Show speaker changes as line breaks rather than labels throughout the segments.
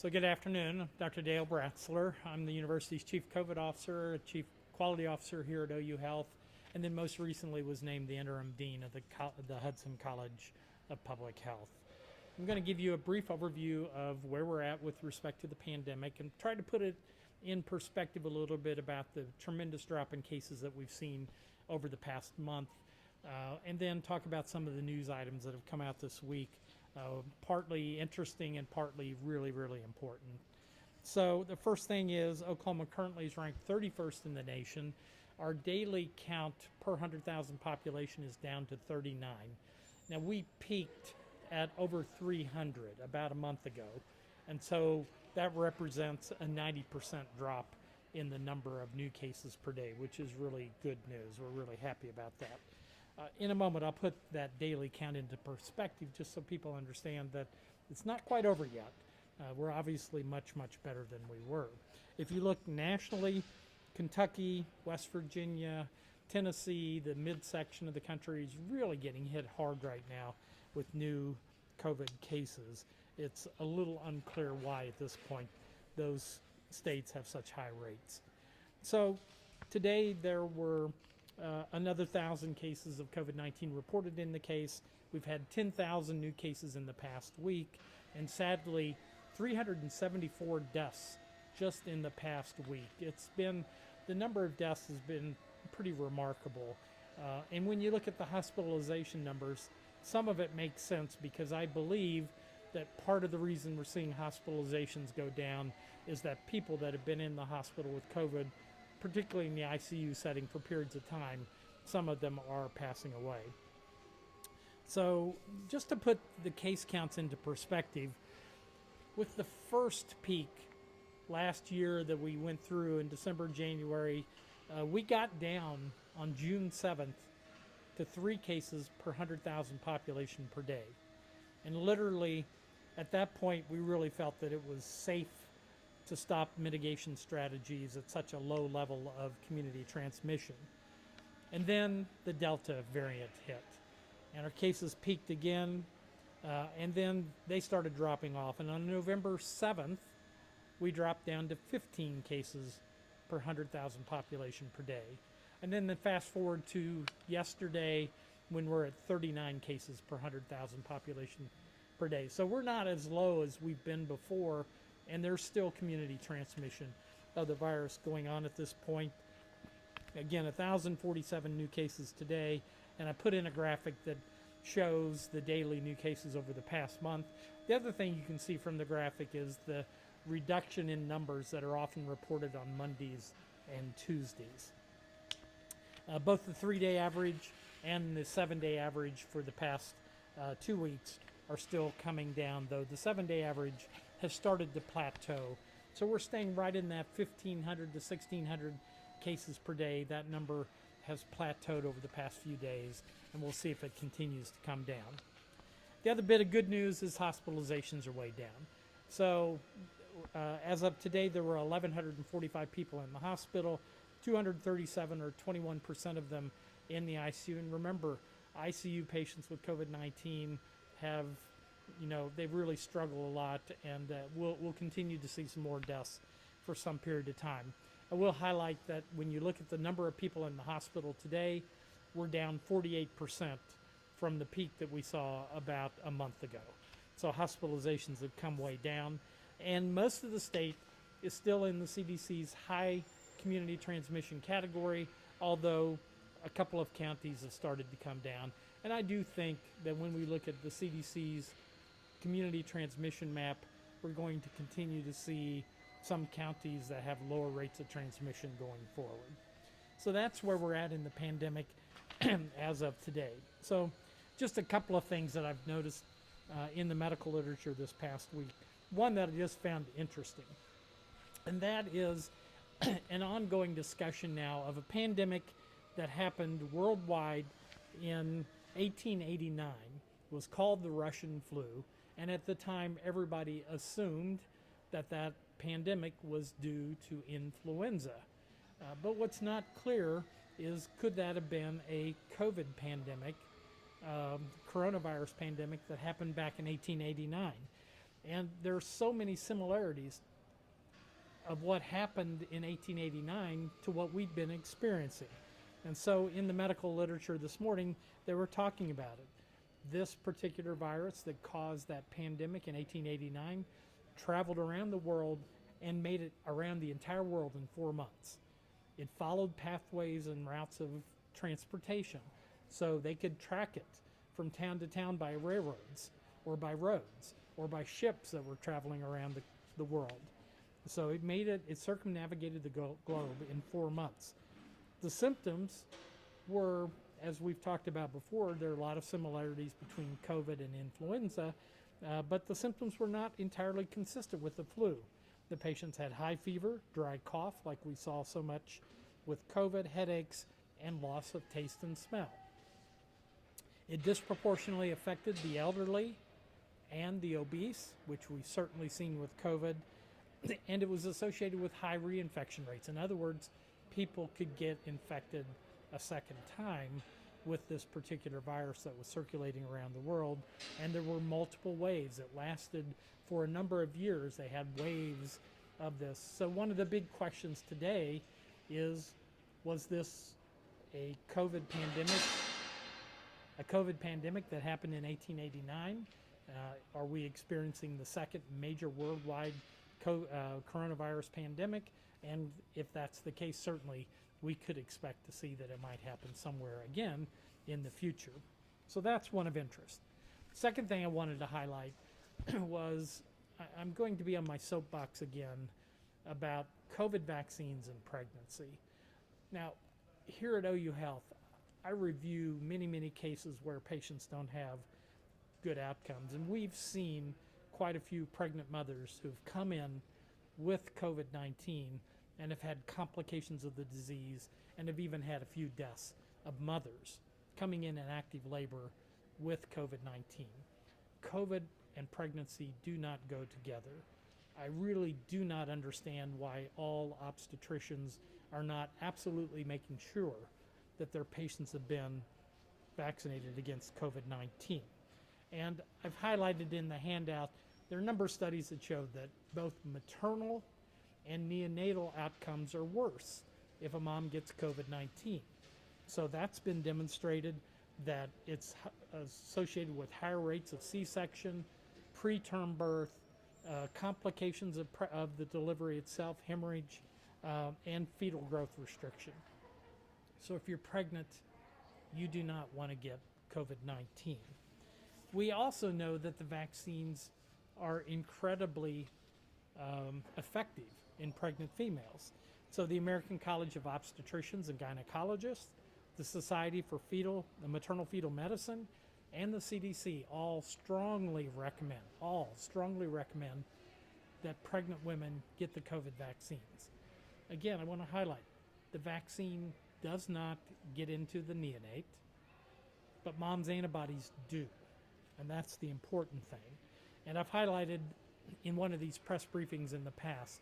So good afternoon. I'm Dr. Dale Bratzler. I'm the university's Chief COVID Officer, Chief Quality Officer here at OU Health, and then most recently was named the Interim Dean of the Hudson College of Public Health. I'm going to give you a brief overview of where we're at with respect to the pandemic and try to put it in perspective a little bit about the tremendous drop in cases that we've seen over the past month, and then talk about some of the news items that have come out this week, partly interesting and partly really, really important. So the first thing is Oklahoma currently is ranked 31st in the nation. Our daily count per 100,000 population is down to 39. Now we peaked at over 300 about a month ago, and so that represents a 90% drop in the number of new cases per day, which is really good news. We're really happy about that. In a moment, I'll put that daily count into perspective just so people understand that it's not quite over yet. We're obviously much, much better than we were. If you look nationally, Kentucky, West Virginia, Tennessee, the midsection of the country is really getting hit hard right now with new COVID cases. It's a little unclear why at this point those states have such high rates. So today there were another 1,000 cases of COVID-19 reported in the case. We've had 10,000 new cases in the past week, and sadly 374 deaths just in the past week. The number of deaths has been pretty remarkable. And when you look at the hospitalization numbers, some of it makes sense because I believe that part of the reason we're seeing hospitalizations go down is that people that have been in the hospital with COVID, particularly in the ICU setting for periods of time, some of them are passing away. So just to put the case counts into perspective, with the first peak last year that we went through in December, January, we got down on June 7th to 3 cases per 100,000 population per day. And literally, at that point, we really felt that it was safe to stop mitigation strategies at such a low level of community transmission. And then the Delta variant hit, and our cases peaked again, and then they started dropping off. And on November 7th, we dropped down to 15 cases per 100,000 population per day. And then fast forward to yesterday when we're at 39 cases per 100,000 population per day. So we're not as low as we've been before, and there's still community transmission of the virus going on at this point. Again, 1,047 new cases today, and I put in a graphic that shows the daily new cases over the past month. The other thing you can see from the graphic is the reduction in numbers that are often reported on Mondays and Tuesdays. Both the 3-day average and the 7-day average for the past 2 weeks are still coming down, though the 7-day average has started to plateau. So we're staying right in that 1,500 to 1,600 cases per day. That number has plateaued over the past few days, and we'll see if it continues to come down. The other bit of good news is hospitalizations are way down. So as of today, there were 1,145 people in the hospital, 237 or 21% of them in the ICU. And remember, ICU patients with COVID-19 have, they've really struggled a lot, and we'll continue to see some more deaths for some period of time. I will highlight that when you look at the number of people in the hospital today, we're down 48% from the peak that we saw about a month ago. So hospitalizations have come way down, and most of the state is still in the CDC's high community transmission category, although a couple of counties have started to come down. And I do think that when we look at the CDC's community transmission map, we're going to continue to see some counties that have lower rates of transmission going forward. So that's where we're at in the pandemic as of today. So just a couple of things that I've noticed in the medical literature this past week. One that I just found interesting, and that is an ongoing discussion now of a pandemic that happened worldwide in 1889. It was called the Russian flu, and at the time everybody assumed that that pandemic was due to influenza. But what's not clear is, could that have been a COVID pandemic, coronavirus pandemic that happened back in 1889? And there are so many similarities of what happened in 1889 to what we've been experiencing. And so in the medical literature this morning, they were talking about it. This particular virus that caused that pandemic in 1889 traveled around the world and made it around the entire world in 4 months. It followed pathways and routes of transportation, so they could track it from town to town by railroads or by roads or by ships that were traveling around the world. So it circumnavigated the globe in 4 months. The symptoms were, as we've talked about before, there are a lot of similarities between COVID and influenza, but the symptoms were not entirely consistent with the flu. The patients had high fever, dry cough, like we saw so much with COVID, headaches, and loss of taste and smell. It disproportionately affected the elderly and the obese, which we've certainly seen with COVID, and it was associated with high reinfection rates. In other words, people could get infected a second time with this particular virus that was circulating around the world, and there were multiple waves that lasted for a number of years. They had waves of this. So one of the big questions today is, was this a COVID pandemic that happened in 1889? Are we experiencing the second major worldwide coronavirus pandemic? And if that's the case, certainly we could expect to see that it might happen somewhere again in the future. So that's one of interest. Second thing I wanted to highlight was I'm going to be on my soapbox again about COVID vaccines and pregnancy. Now, here at OU Health, I review many, many cases where patients don't have good outcomes, and we've seen quite a few pregnant mothers who've come in with COVID-19 and have had complications of the disease and have even had a few deaths of mothers coming in active labor with COVID-19. COVID and pregnancy do not go together. I really do not understand why all obstetricians are not absolutely making sure that their patients have been vaccinated against COVID-19. And I've highlighted in the handout, there are a number of studies that show that both maternal and neonatal outcomes are worse if a mom gets COVID-19. So that's been demonstrated that it's associated with higher rates of C-section, preterm birth, complications of the delivery itself, hemorrhage, and fetal growth restriction. So if you're pregnant, you do not want to get COVID-19. We also know that the vaccines are incredibly effective in pregnant females. So the American College of Obstetricians and Gynecologists, the Society for Maternal Fetal Medicine, and the CDC all strongly recommend that pregnant women get the COVID vaccines. Again, I want to highlight, the vaccine does not get into the neonate, but mom's antibodies do, and that's the important thing. And I've highlighted in one of these press briefings in the past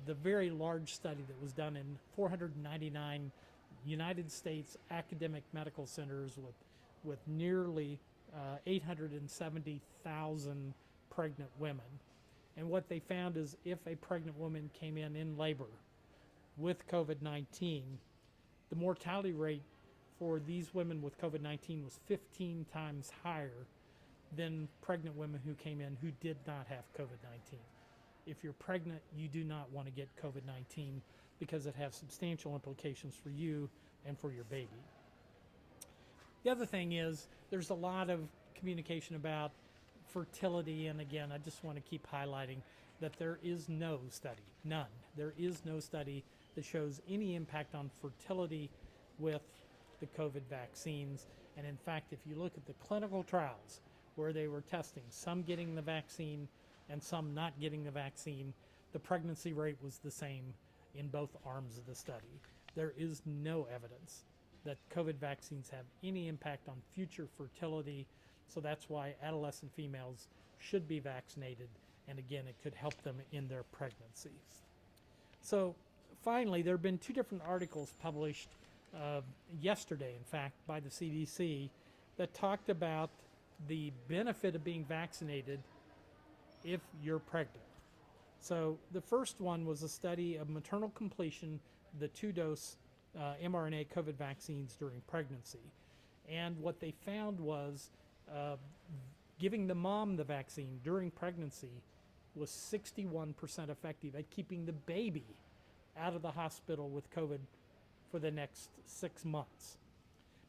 the very large study that was done in 499 United States academic medical centers with nearly 870,000 pregnant women. And what they found is if a pregnant woman came in labor with COVID-19, the mortality rate for these women with COVID-19 was 15 times higher than pregnant women who came in who did not have COVID-19. If you're pregnant, you do not want to get COVID-19 because it has substantial implications for you and for your baby. The other thing is there's a lot of communication about fertility, and again, I just want to keep highlighting that there is no study, none. There is no study that shows any impact on fertility with the COVID vaccines. And in fact, if you look at the clinical trials where they were testing some getting the vaccine and some not getting the vaccine, the pregnancy rate was the same in both arms of the study. There is no evidence that COVID vaccines have any impact on future fertility, so that's why adolescent females should be vaccinated, and again, it could help them in their pregnancy. So finally, there have been two different articles published yesterday, in fact, by the CDC that talked about the benefit of being vaccinated if you're pregnant. So the first one was a study of maternal completion, the two-dose mRNA COVID vaccines during pregnancy. And what they found was uh, giving the mom the vaccine during pregnancy was 61% effective at keeping the baby out of the hospital with COVID for the next 6 months.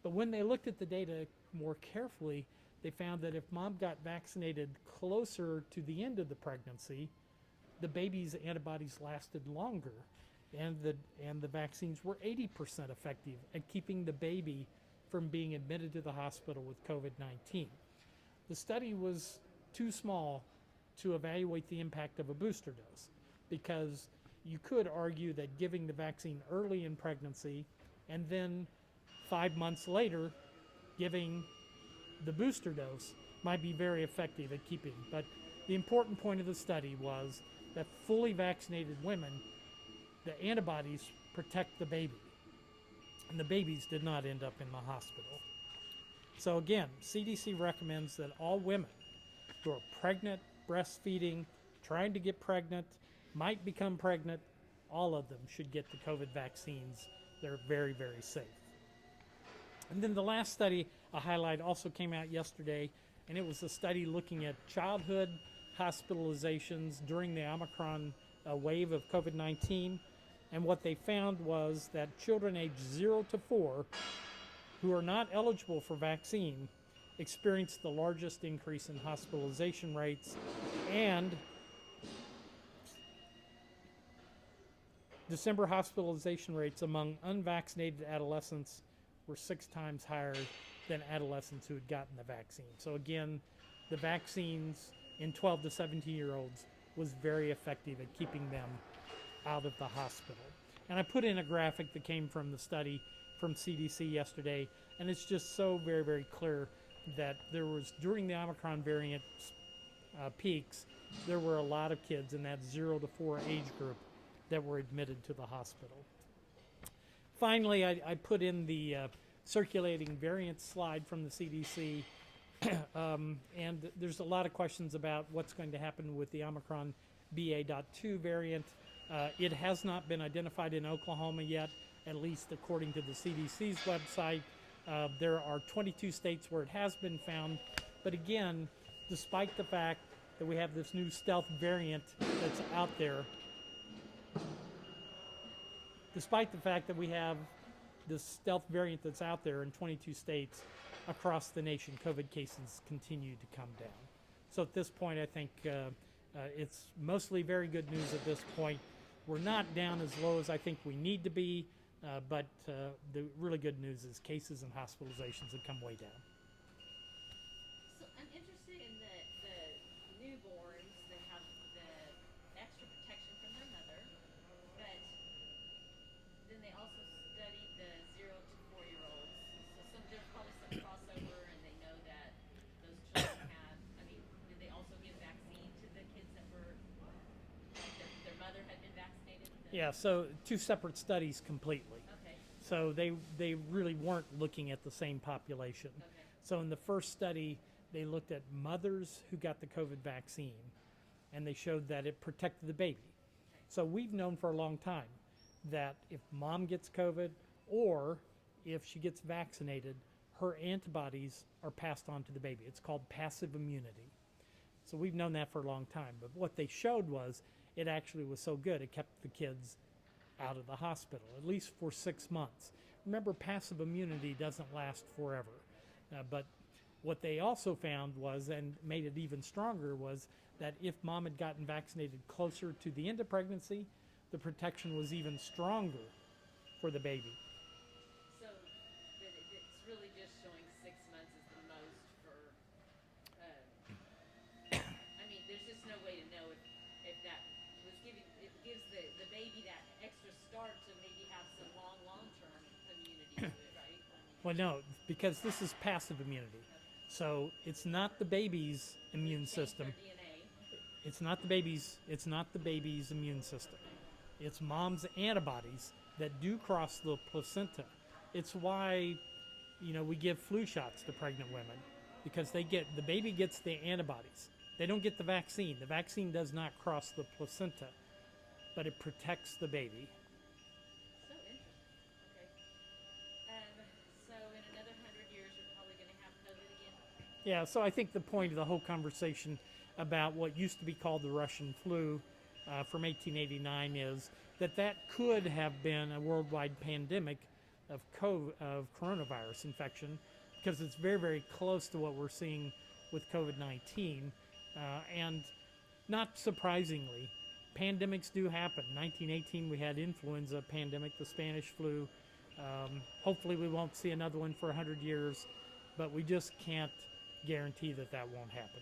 But when they looked at the data more carefully, they found that if mom got vaccinated closer to the end of the pregnancy, the baby's antibodies lasted longer, and the vaccines were 80% effective at keeping the baby from being admitted to the hospital with COVID-19. The study was too small to evaluate the impact of a booster dose, because you could argue that giving the vaccine early in pregnancy and then 5 months later giving the booster dose might be very effective at keeping. But the important point of the study was that fully vaccinated women, the antibodies protect the baby, and the babies did not end up in the hospital. So again, CDC recommends that all women who are pregnant, breastfeeding, trying to get pregnant, might become pregnant, all of them should get the COVID vaccines. They're very, very safe. And then the last study I highlight also came out yesterday, and it was a study looking at childhood hospitalizations during the Omicron wave of COVID-19. And what they found was that children aged 0 to 4 who are not eligible for vaccine experienced the largest increase in hospitalization rates, and December hospitalization rates among unvaccinated adolescents were 6 times higher than adolescents who had gotten the vaccine. So again, the vaccines in 12 to 17-year-olds was very effective at keeping them out of the hospital. And I put in a graphic that came from the study from CDC yesterday, and it's just so very, very clear that there was, during the Omicron variant peaks, there were a lot of kids in that 0 to 4 age group that were admitted to the hospital. Finally, I put in the circulating variant slide from the CDC, and there's a lot of questions about what's going to happen with the Omicron BA.2 variant. It has not been identified in Oklahoma yet, at least according to the CDC's website. There are 22 states where it has been found, but again, despite the fact that we have this new stealth variant that's out there, in 22 states across the nation, COVID cases continue to come down. So at this point, I think it's mostly very good news at this point. We're not down as low as I think we need to be, but the really good news is cases and hospitalizations have come way down.
So I'm interested in the newborns that have the extra protection from their mother, but then they also studied the 0 to 4-year-olds. So there's probably some crossover, and they know that those children have. I mean, did they also give vaccine to the kids that were their mother had been vaccinated?
Yeah, so 2 separate studies completely.
Okay.
So they really weren't looking at the same population.
Okay.
So in the first study, they looked at mothers who got the COVID vaccine, and they showed that it protected the baby. So we've known for a long time that if mom gets COVID or if she gets vaccinated, her antibodies are passed on to the baby. It's called passive immunity. So we've known that for a long time. But what they showed was it actually was so good, it kept the kids out of the hospital, at least for 6 months. Remember, passive immunity doesn't last forever. But what they also found was, and made it even stronger, was that if mom had gotten vaccinated closer to the end of pregnancy, the protection was even stronger for the baby.
So it's really just showing 6 months is the most for. I mean, there's just no way to know if that was giving. It gives the baby that extra start to maybe have some long-term immunity to it, right?
Well, no, because this is passive immunity. So it's not the baby's immune system.
DNA.
It's not the baby's immune system. It's mom's antibodies that do cross the placenta. It's why, we give flu shots to pregnant women, because the baby gets the antibodies. They don't get the vaccine. The vaccine does not cross the placenta, but it protects the baby.
So interesting. Okay. So in another 100 years, we're probably going to have COVID again.
Yeah, so I think the point of the whole conversation about what used to be called the Russian flu from 1889 is that that could have been a worldwide pandemic of coronavirus infection, because it's very, very close to what we're seeing with COVID-19. And not surprisingly, pandemics do happen. 1918, we had influenza pandemic, the Spanish flu. Hopefully we won't see another one for 100 years, but we just can't guarantee that that won't happen.